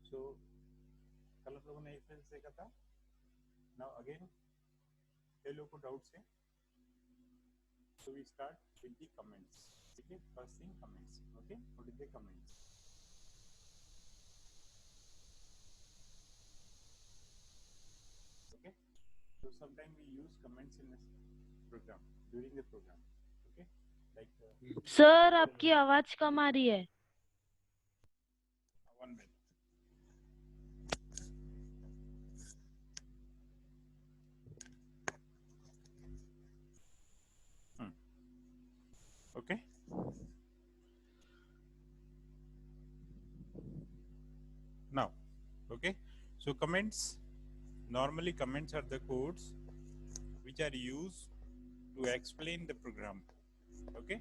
सो कल हम लोगों ने इफ एल्स देखा था. नाउ अगेन कई लोगों को डाउट्स है. So we start with the comments. Okay, first thing comments. Okay, what is the comments? Okay, so sometimes we use comments in this program during the program. Okay, like sir आपकी आवाज कम आ रही है. one minute. Okay. Now, okay. So comments. Normally, comments are the codes which are used to explain the program. Okay.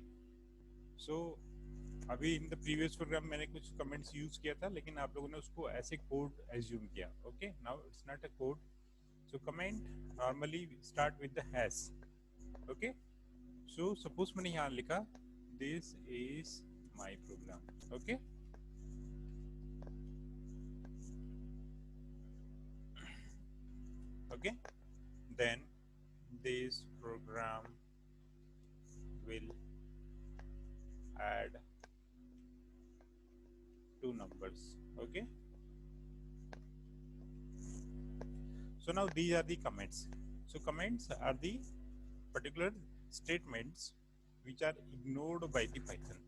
So अभी in the previous programme मैंने कुछ comments use किया था, लेकिन आप लोगों ने उसको ऐसे कोड एज्यूम किया. Okay, now it's not a code. So comment normally start with the hash. Okay, so suppose मैंने यहाँ लिखा this is my program. Okay, okay, then this program will add two numbers. Okay, so now these are the comments. So comments are the particular statements which are ignored by the Python.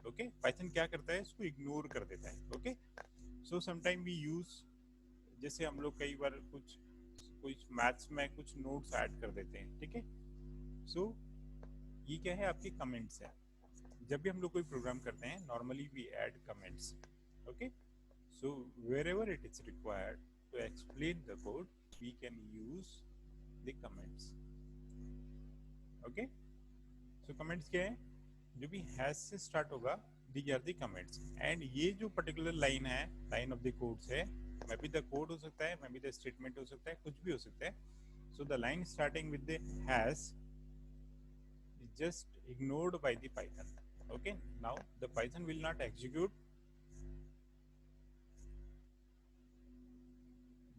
Okay, Python क्या करता है, इसको ignore कर देता है. Okay, so sometime we use, जैसे हम लोग कई बार कुछ मैथ्स में कुछ नोट्स ऐड कर देते हैं. ठीक है, सो ये क्या है, आपके कमेंट्स है. जब भी हम लोग कोई प्रोग्राम करते हैं, normally we add comments. Okay, so wherever it is required to explain the code, we can use the comments. Okay, so comments क्या है, जो भी हैश से स्टार्ट होगा, these are the comments. And ये जो पर्टिकुलर लाइन है, line of the codes है, मे बी द कोड हो सकता है, मे बी द स्टेटमेंट हो सकता है, कुछ भी हो सकता है. So the line starting with the hash is just ignored by the Python. Okay, now the Python will not execute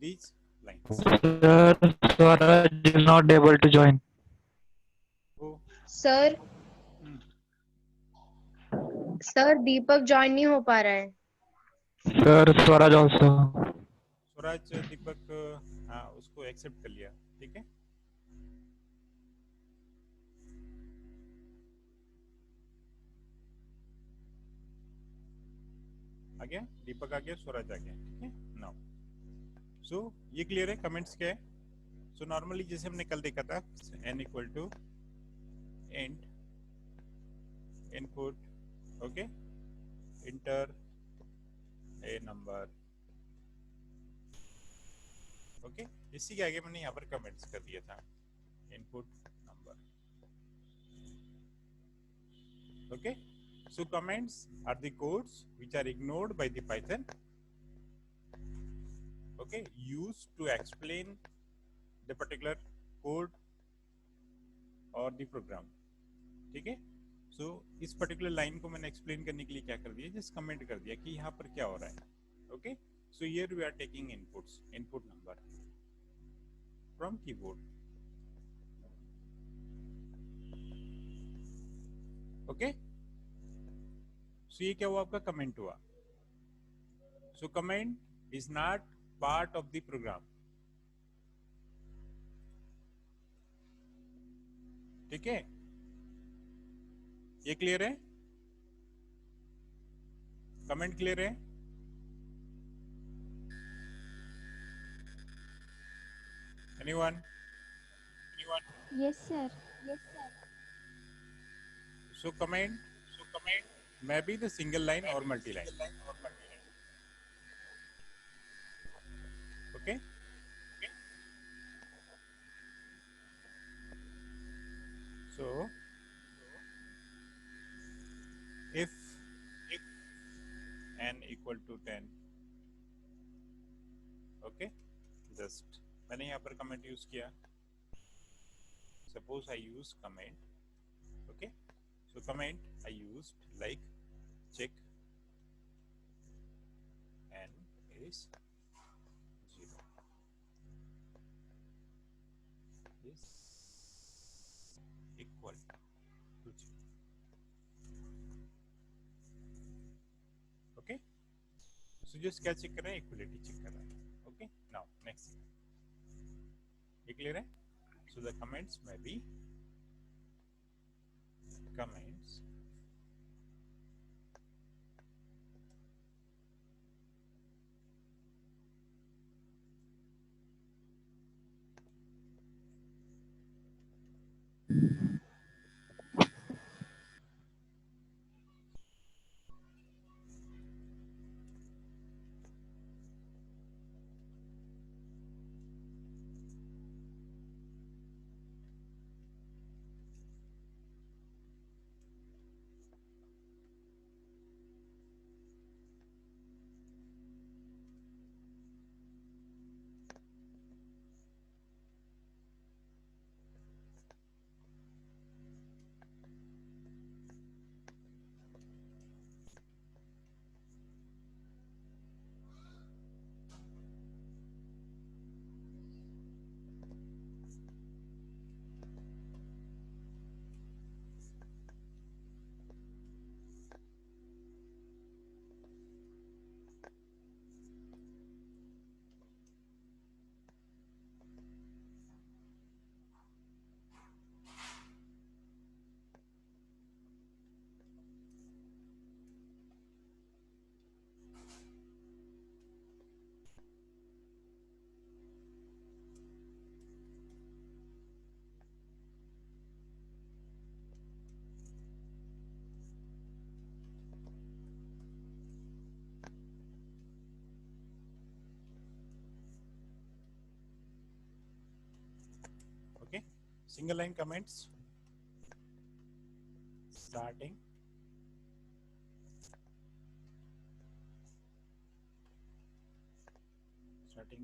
these lines. Sir, Swaraj is not able to join. Oh, sir sir Deepak join नहीं हो पा रहा है. Sir, Swaraj also. Swaraj दीपक, हाँ उसको accept कर लिया. ठीक है, आ गया दीपक, आ गया स्वराज, आ गया. ठीक है, नाउ सो ये क्लियर है. कमेंट्स क्या है, सो नॉर्मली जैसे हमने कल देखा था, n equal to int input. Okay, enter a number. Okay, इसी के आगे मैंने यहाँ पर कमेंट्स कर दिया था, input number. Okay, so comments are the codes which are ignored by the Python. Okay, used to explain the particular code or the program. ठीक है, so इस particular line को मैंने explain करने के लिए क्या कर दिया, just comment कर दिया कि यहाँ पर क्या हो रहा है. Okay, so here we are taking inputs, input number from keyboard. Okay, so ये क्या हुआ, आपका कमेंट हुआ. So comment is not part of the program. ठीक है, ये क्लियर है, कमेंट क्लियर है. Anyone? Yes, sir. So comment may be the single line or multi line. Okay, so if n equal to 10, okay, just मैंने यहाँ पर comment use किया. Suppose I use comment. Okay, so comment I used like check n is 0. Is equal to 0. Okay, so just क्या check कर रहा है, equality check कर रहा है. Okay, now next thing. ये clear है? So the comments may be comments okay, single line comments starting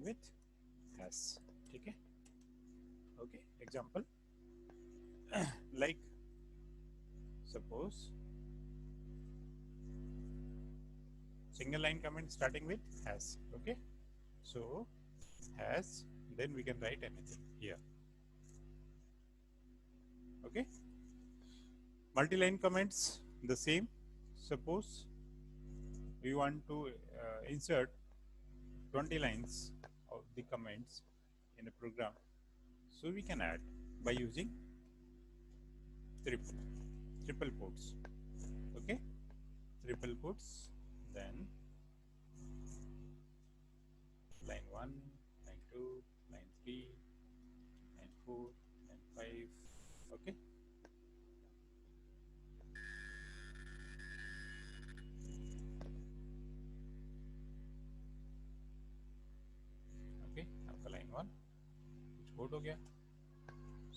with has. ठीक है, okay, example like suppose single line comment starting with has. Okay, so has, then we can write anything here. Okay, multi-line comments the same. Suppose we want to insert 20 lines of the comments in a program, so we can add by using triple quotes. Okay, triple quotes, then line 1, line 2, line 3, line 4, line 5. Okay, okay, आपका line 1 कुछ code हो गया.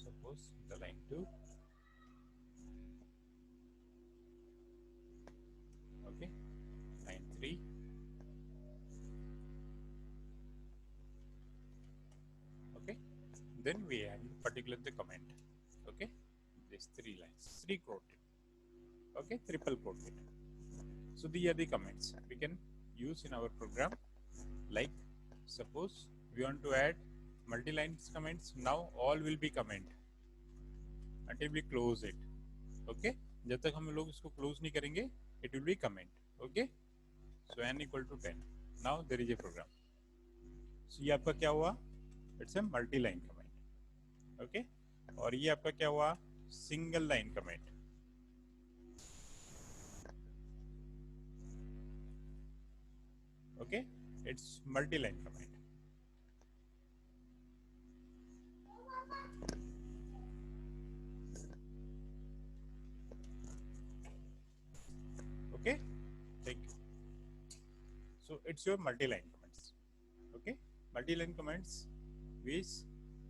Suppose the line 2. Okay, line 3. Okay, then we add particular the comment. Okay, these 3 lines, 3 quoted. Okay, triple quoted. So these are the comments we can use in our program. Like suppose we want to add multi-lines comments. Now all will be comment until we close it. Okay, जब तक हम लोग इसको close नहीं करेंगे, it will be comment. Okay, so n equal to 10. Now there is a program. So ये आपका क्या हुआ? It's a multi-line comment. Okay, और ये आपका क्या हुआ? Single line comment. Okay, it's multi-line comment. Okay, thank you. So it's your multi-line comments. Okay, multi-line comments which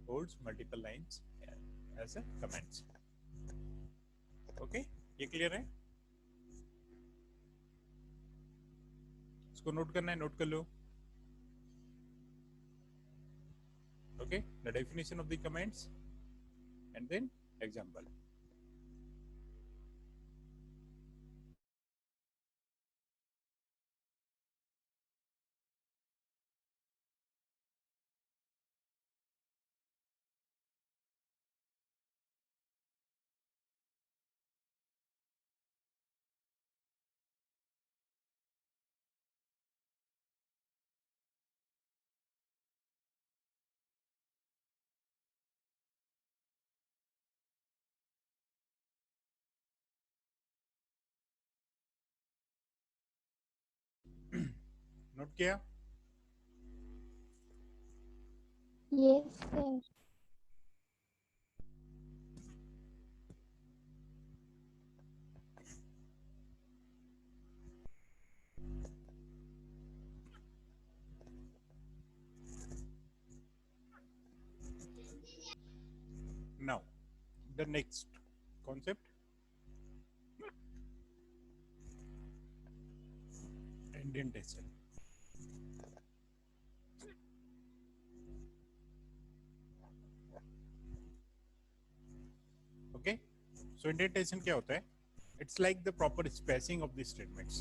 holds multiple lines as a comments. Okay, ये clear है? इसको note करना है, नोट कर लो. Okay, the definition of the comments and then example. Note किया? Yes, sir. Now the next concept, indentation. Okay, so indentation क्या होता है? It's like the proper spacing of the statements.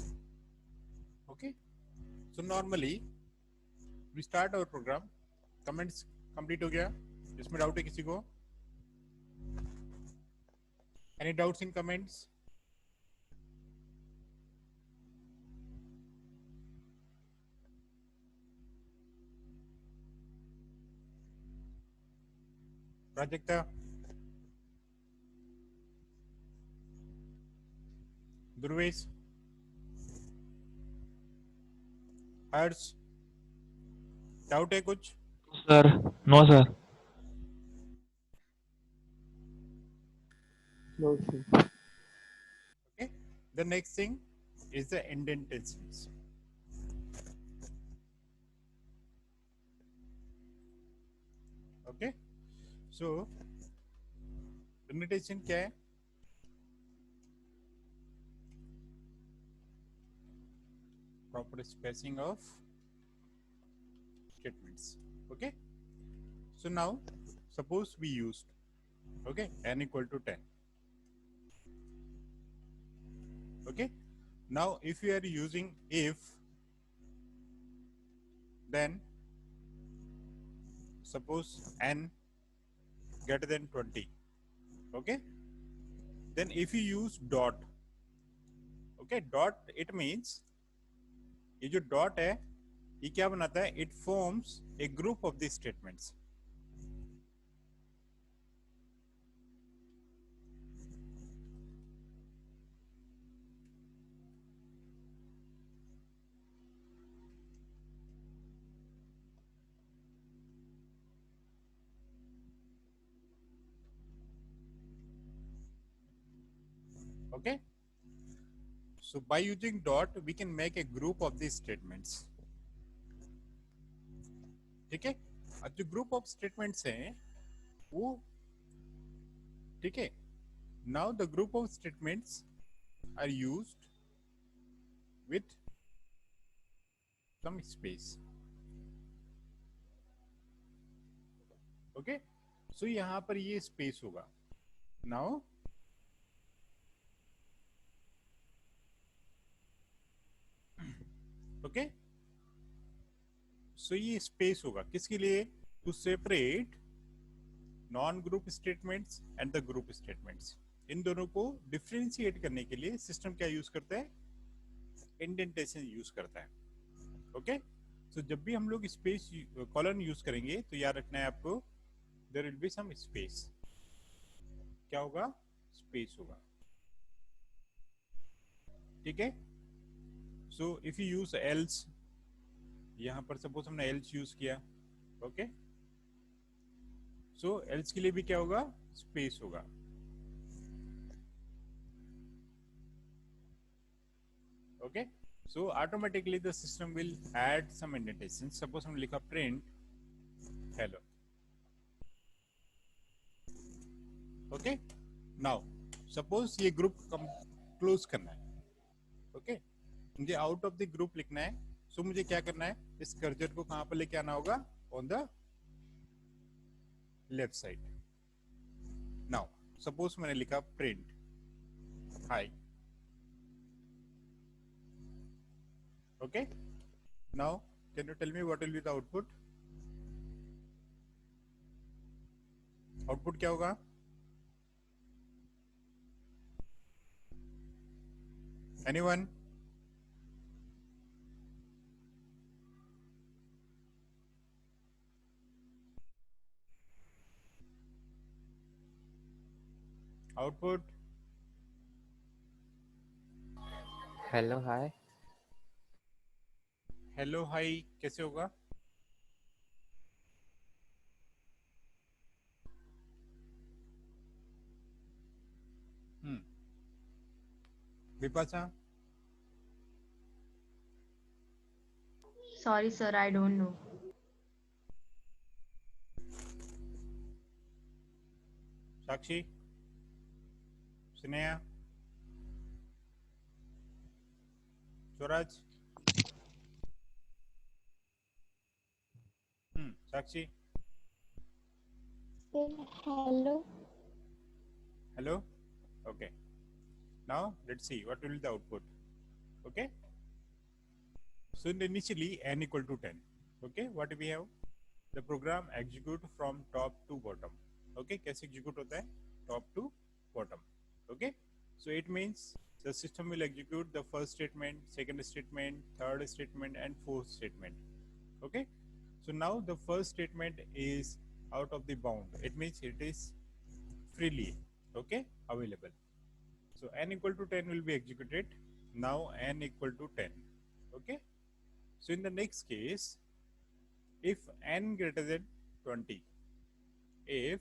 Okay, so normally we start our program, comments complete हो गया, इसमें doubt है किसी को? Any doubts in comments? Prajakta, Durvesh, Harsh, doubt है कुछ? Sir, no sir. No, sir. Okay, the next thing is the indentations. Okay, so indentation क्या है? Proper spacing of statements. Okay, so now suppose we used, okay, n equal to 10. Okay, now if you are using if, then suppose n greater than 20. Okay, then if you use dot, okay, dot it means ये जो dot है ये क्या बनाता है? It forms a group of these statements. Okay, so by using dot we can make a group of these statements. ठीक है, अब जो ग्रुप ऑफ स्टेटमेंट्स हैं वो, ठीक है, now the group of statements are used with some space. Okay, so यहां पर ये स्पेस होगा. नाउ ओके, सो ये स्पेस होगा किसके लिए? To separate non group statements and the group statements. इन दोनों को डिफरेंशिएट करने के लिए सिस्टम क्या यूज करता है? इंडेंटेशन यूज करता है. ओके, सो जब भी हम लोग स्पेस कॉलन यूज करेंगे तो याद रखना है आपको, there will be some space. क्या होगा? स्पेस होगा. ठीक है, so if you use else, यहां पर सपोज हमने एल्स यूज किया, ओके, सो एल्स के लिए भी क्या होगा? स्पेस होगा. Okay, so automatically the system will add some indentation. Suppose हमने लिखा print hello. Okay, now suppose ये ग्रुप क्लोज करना है. ओके, मुझे आउट ऑफ द ग्रुप लिखना है. सो मुझे क्या करना है? इस कर्जर को कहां पर लेके आना होगा? On the left side. Now suppose मैंने लिखा print hi. Okay, now can you tell me what will be the output? Output क्या होगा? Anyone? Output? Hello, hi. Hello hi कैसे होगा? Vipasha? Sorry, sir, I don't know. Sakshi? Sneha? Swaraj? Sakshi? Sir, hello. Hello? Okay. Now let's see what will be the output. Okay. So initially n equal to 10. Okay. What we have? The program execute from top to bottom. Okay. कैसे execute होता है? Top to bottom. Okay. So it means the system will execute the first statement, second statement, third statement, and fourth statement. Okay. So now the first statement is out of the bound. It means it is freely, okay, available. So n equal to 10 will be executed. Now n equal to 10. Okay. So in the next case, if n greater than 20, if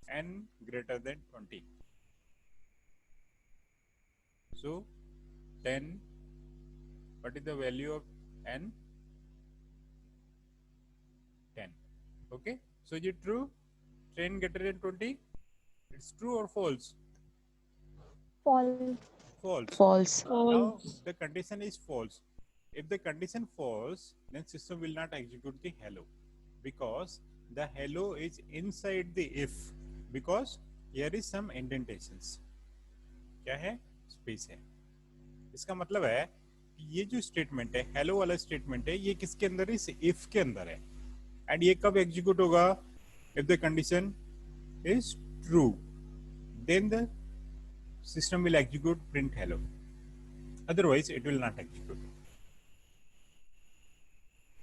n greater than 20, so 10, what is the value of n? 10. Okay. So is it true? 10 greater than 20? It's true or false? False. False. False. Now the condition is false. If the condition false, then system will not execute the hello, because the hello is inside the if, because here is some indentations. क्या है? Space है. इसका मतलब है कि ये जो statement है, हेलो वाला स्टेटमेंट है, ये किसके अंदर है? इस इफ के अंदर है. एंड ये कब एग्जीक्यूट होगा? If the condition is true, then the system will execute print hello, otherwise it will not execute.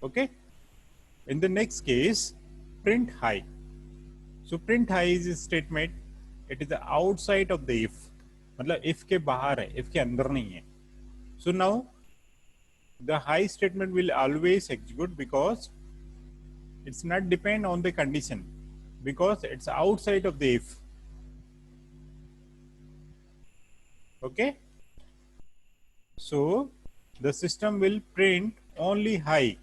Okay. In the next case, print high. So print high is a statement, it is the outside of the if, मतलब if के बाहर है, if के अंदर नहीं है. So now the high statement will always execute because it's not depend on the condition, because it's outside of the if. Okay. So the system will print only high.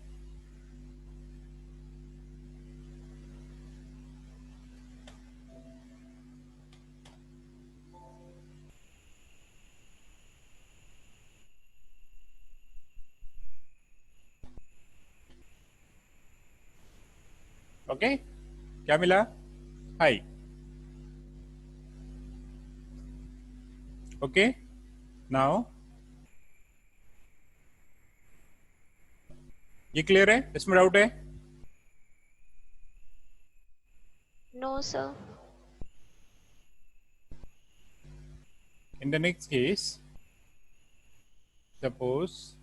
Okay. क्या मिला? High. Okay. Now ये clear है? इसमें doubt है? No, sir. In the next case, suppose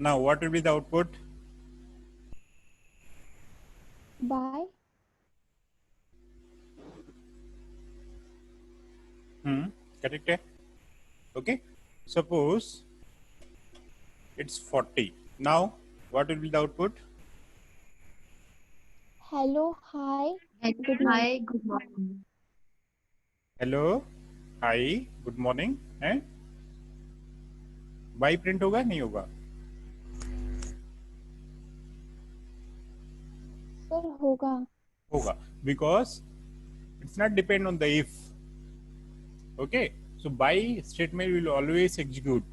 now what will be the output? Bye. Correct है? Okay. Suppose it's 40. Now what will be the output? Hello. Hi. Good Hi, good morning. Hello, hi, good morning. And by print होगा नहीं होगा? Sir, होगा. होगा, because it's not depend on the if. Okay. So by statement will always execute.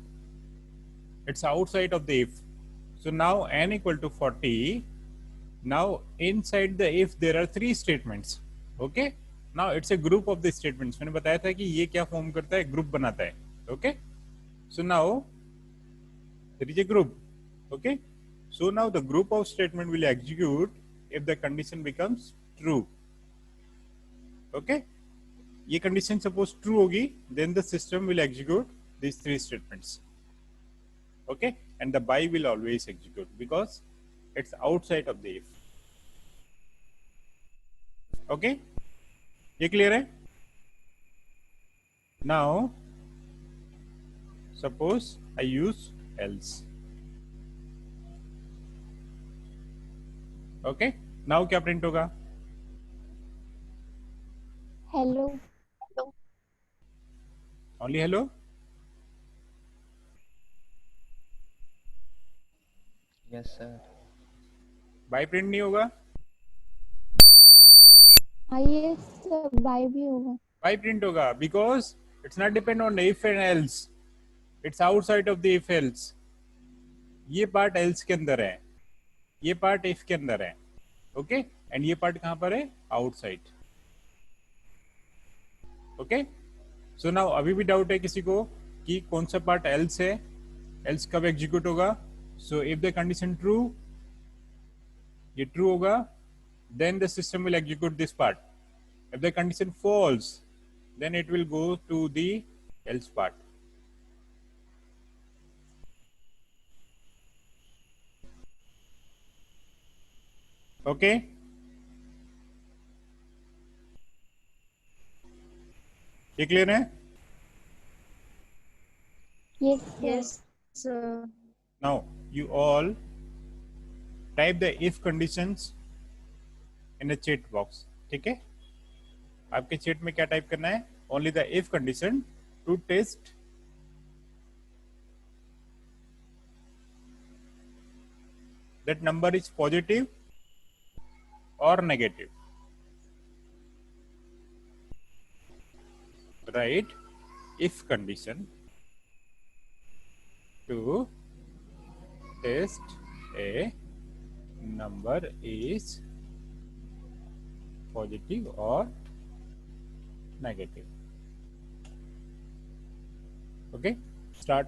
It's outside of the if. So now n equal to 40. Now inside the if there are three statements. Okay. Now it's a group of the statements. मैंने बताया था कि ये क्या form करता है? Group बनाता है. Okay. So now there is a group. Okay. So now the group of statement will execute if the condition becomes true. Okay. ये कंडीशन सपोज ट्रू होगी, then the system will execute these three statements. Okay, and the by will always execute because it's outside of the if. Okay, ये clear है? Now suppose I use else. Okay, now क्या print होगा? Hello. Only hello? Yes, sir. By print नहीं होगा? Yes sir. Bye भी होगा. By print होगा because it's not depend on if and else. It's outside of the if else. ये part else के अंदर है, ये part if के अंदर है. Okay, and ये part कहाँ पर है? Outside. Okay, so now अभी भी डाउट है किसी को कि कौन सा पार्ट else है, else कब एग्जीक्यूट होगा? So if the condition true, ये true होगा, then the system will execute this part. If the condition false, then it will go to the else part. Okay, ये clear है? Yes sir. Yes, sir. Now you all type the if conditions in the chat box. ठीक है, आपके chat में क्या type करना है? Only the if condition to test that number is positive or negative. Write if condition to test a number is positive or negative. Okay, start.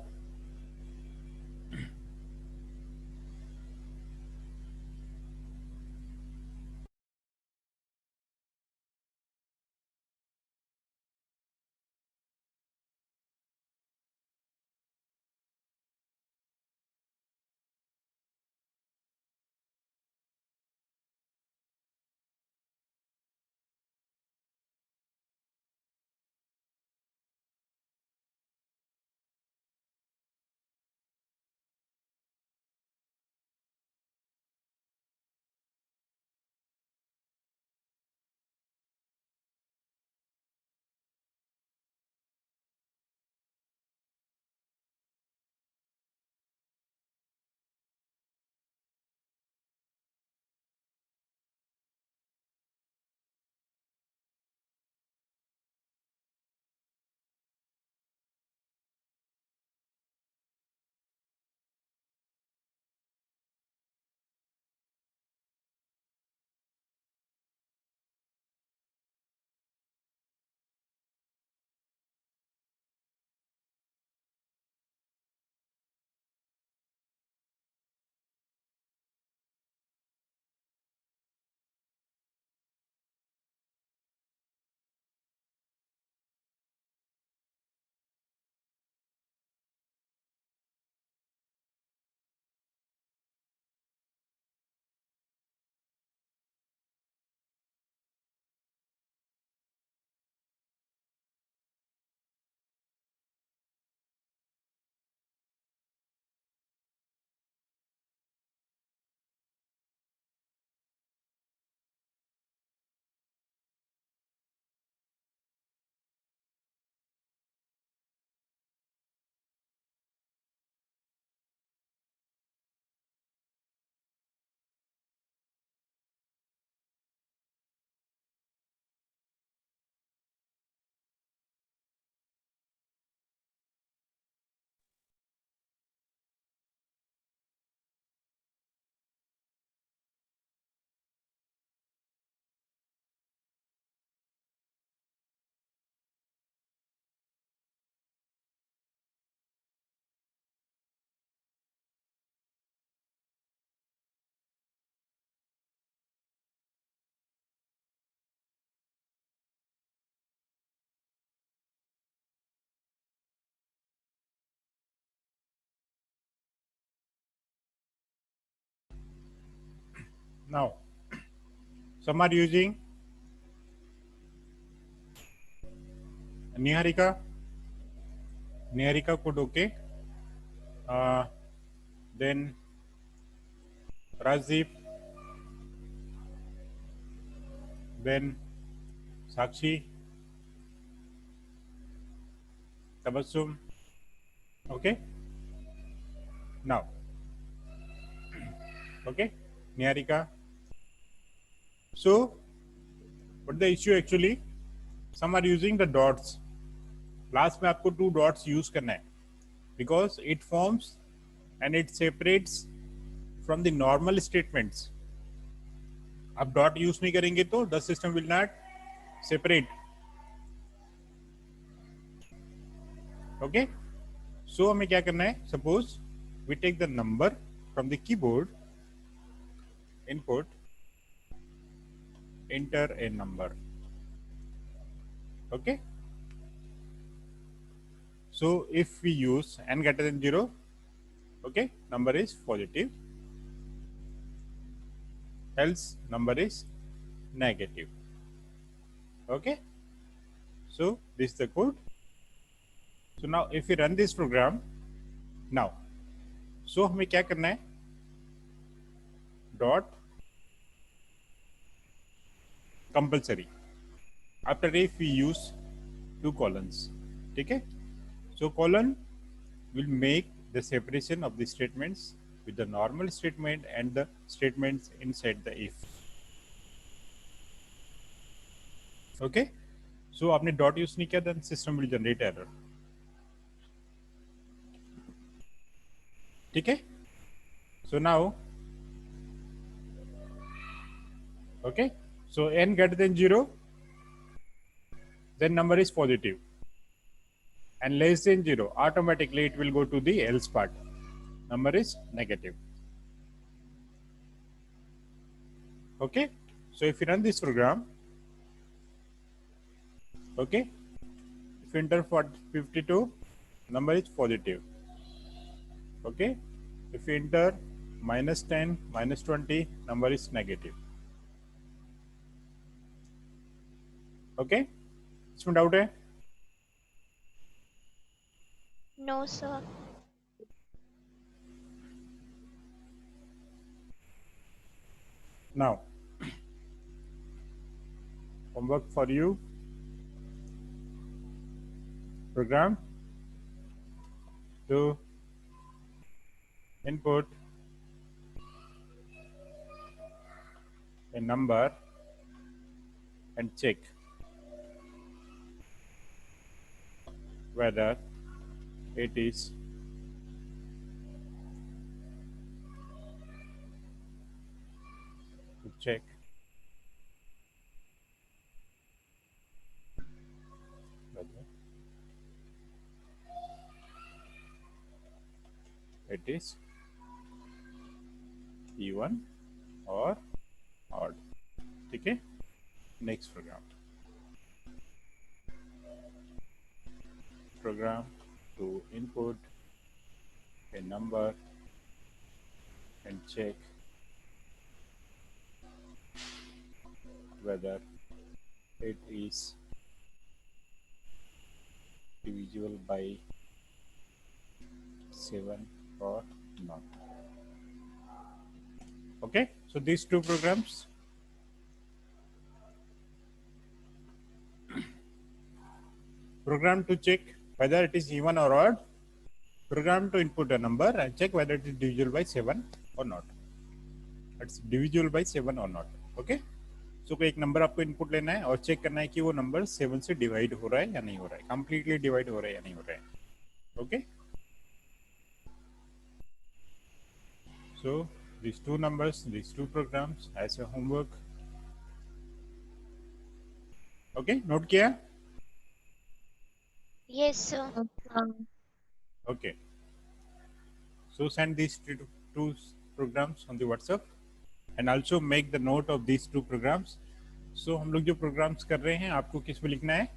now some are using Niharika could okay, then Rajdeep, then Sakshi, Tabassum, okay. Now, okay, Niharika. So, what the issue actually? Some are using the dots. Last में आपको 2 dots use करना है, because it forms and it separates from the normal statements. आप dot use नहीं करेंगे तो the system will not separate. Okay? So हमें क्या करना है? Suppose we take the number from the keyboard, input, enter a number. Okay? So if we use n greater than 0, okay, number is positive, else number is negative. Okay? So this is the code. So now if we run this program, now, so हमें क्या करना है? Dot compulsory. After if we use 2 colons, ठीक है? So colon will make the separation of the statements with the normal statement and the statements inside the if. Okay? So आपने dot use नहीं किया, then system will generate error. ठीक है? So now, okay? So n greater than 0, then number is positive. And less than 0, automatically it will go to the else part. Number is negative. Okay? So if you run this program, okay, if you enter for 52, number is positive. Okay? If you enter -10, -20, number is negative. Okay? इसमें doubt है? No, sir. Now, homework for you. Program to input a number and check whether it is to check whether it is even or odd. ठीक है? Next program to input a number and check whether it is divisible by 7 or not. Okay, so these 2 programs. Program to check whether it is even or odd. Program to input a number and check whether it is divisible by 7 or not. It's divisible by 7 or not. Okay. So कोई एक number आपको input लेना है और check करना है कि वो नंबर 7 से डिवाइड हो रहा है या नहीं हो रहा है, कंप्लीटली डिवाइड हो रहा है या नहीं हो रहा है. Okay. So these 2 numbers, these 2 programs as a homework. Okay, note किया? Yes, sir. Okay. So send these 2 programs on the WhatsApp and also make the note of these 2 programs. So हम लोग जो programs कर रहे हैं आपको किस में लिखना है?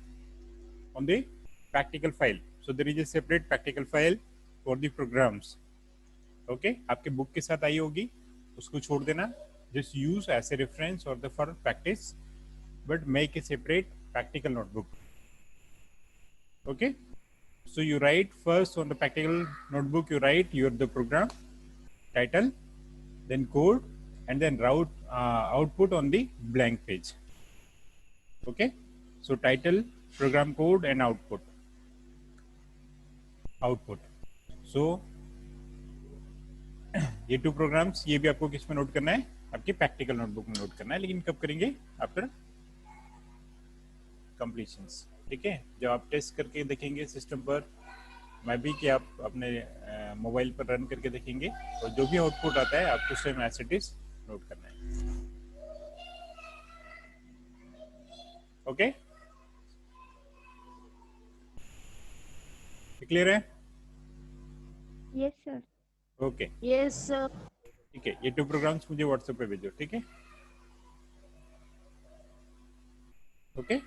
On the practical file. So there is a separate practical file for the programs. Okay? आपके बुक के साथ आई होगी, उसको छोड़ देना just use as a reference or the for practice, but make a separate practical notebook. Okay, so you write first on the practical notebook, you write the program title, then code, and then output on the blank page. Okay, so title, program code, and output. So ये 2 programmes ये भी आपको किस में note करना है, आपके practical notebook में नोट करना है, लेकिन कब करेंगे, आफ्टर कंप्लीशंस. ठीक है, जब आप टेस्ट करके देखेंगे सिस्टम पर, मैं भी कि आप अपने मोबाइल पर रन करके देखेंगे, और जो भी आउटपुट आता है आपको same as it is note करना है. ओके, क्लियर है? Yes sir. Okay, yes sir. ठीक है, ये 2 प्रोग्राम्स मुझे व्हाट्सएप पे भेजो. ठीक है, ओके.